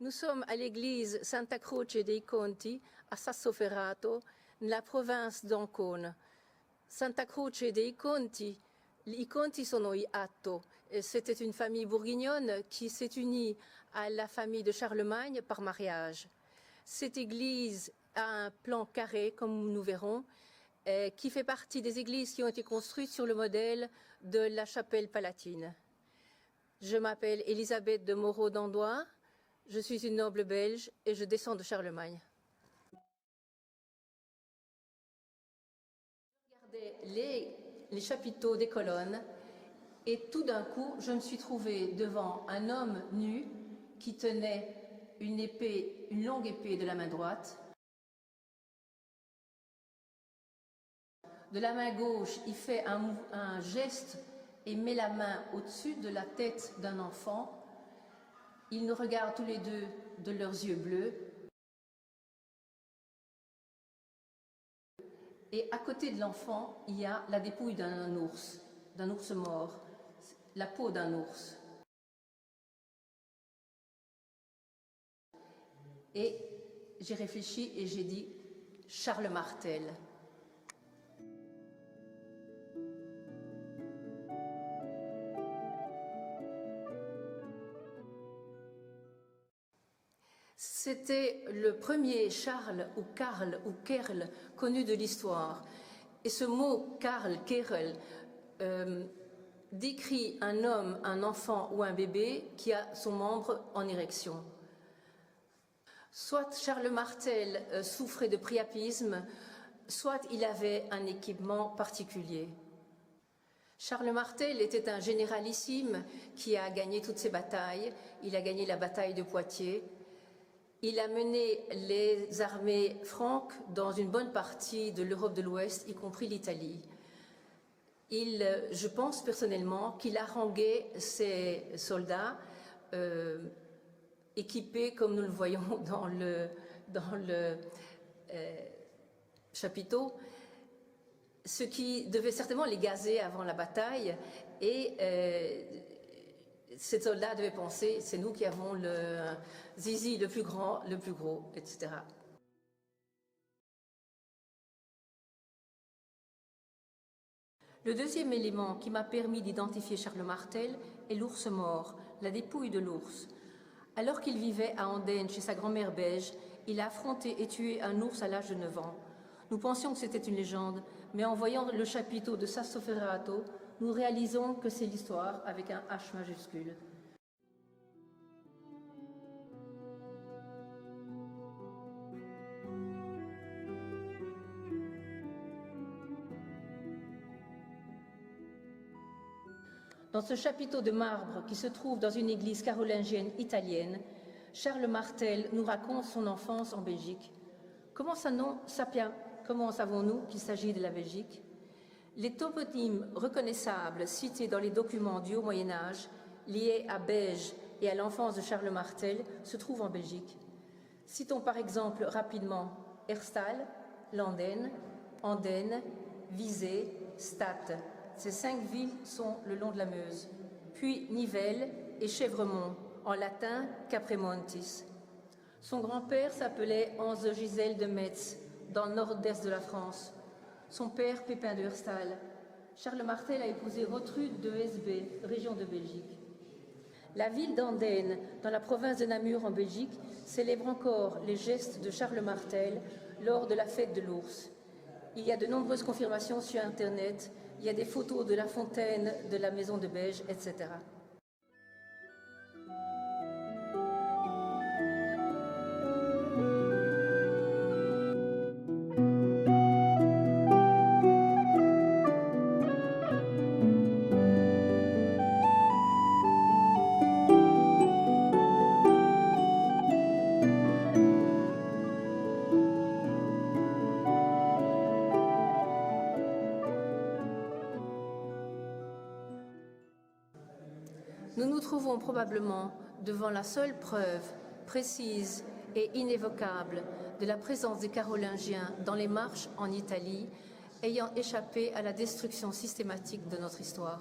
Nous sommes à l'église Santa Croce dei Conti à Sassoferrato, nella province d'Ancona. Santa Croce dei Conti, i Conti sono i Atto. C'était une famille bourguignonne qui s'est unie à la famille de Charlemagne par mariage. Cette église a un plan carré, comme nous verrons, qui fait partie des églises qui ont été construites sur le modèle de la chapelle palatine. Je m'appelle Elisabeth de Moreau d'Andois, je suis une noble belge et je descends de Charlemagne. Je regardais les chapiteaux des colonnes et tout d'un coup, je me suis trouvée devant un homme nu qui tenait une longue épée de la main droite. De la main gauche, il fait un geste et met la main au-dessus de la tête d'un enfant. Ils nous regardent tous les deux de leurs yeux bleus. Et à côté de l'enfant, il y a la dépouille d'un ours mort, la peau d'un ours. Et j'ai réfléchi et j'ai dit Charles Martel. C'était le premier Charles ou Karl ou Kerl connu de l'histoire. Et ce mot Karl, Kerl, décrit un homme, un enfant ou un bébé qui a son membre en érection. Soit Charles Martel souffrait de priapisme, soit il avait un équipement particulier. Charles Martel était un généralissime qui a gagné toutes ses batailles. Il a gagné la bataille de Poitiers. Il a mené les armées franques dans une bonne partie de l'Europe de l'Ouest, y compris l'Italie. Je pense personnellement qu'il haranguait ses soldats équipés, comme nous le voyons dans le chapiteau, ce qui devait certainement les gazer avant la bataille. Et ces soldats devaient penser, c'est nous qui avons le zizi le plus grand, le plus gros, etc. Le deuxième élément qui m'a permis d'identifier Charles Martel est l'ours mort, la dépouille de l'ours. Alors qu'il vivait à Andenne chez sa grand-mère belge, il a affronté et tué un ours à l'âge de 9 ans. Nous pensions que c'était une légende, mais en voyant le chapiteau de Sassoferrato, nous réalisons que c'est l'histoire avec un H majuscule. Dans ce chapiteau de marbre qui se trouve dans une église carolingienne italienne, Charles Martel nous raconte son enfance en Belgique. Comment savons-nous qu'il s'agit de la Belgique? Les toponymes reconnaissables cités dans les documents du Haut Moyen-Âge, liés à Beige et à l'enfance de Charles Martel, se trouvent en Belgique. Citons par exemple rapidement Herstal, Landen, Andenne, Visé, Stade. Ces 5 villes sont le long de la Meuse. Puis Nivelles et Chèvremont, en latin Capremontis. Son grand-père s'appelait Hans Gisèle de Metz, dans le nord-est de la France. Son père, Pépin de Herstal. Charles Martel a épousé Rotrud de Hesbaye, région de Belgique. La ville d'Andenne, dans la province de Namur en Belgique, célèbre encore les gestes de Charles Martel lors de la fête de l'ours. Il y a de nombreuses confirmations sur Internet, il y a des photos de la fontaine de la maison de Beige, etc. Nous nous trouvons probablement devant la seule preuve précise et inévocable de la présence des Carolingiens dans les marches en Italie, ayant échappé à la destruction systématique de notre histoire.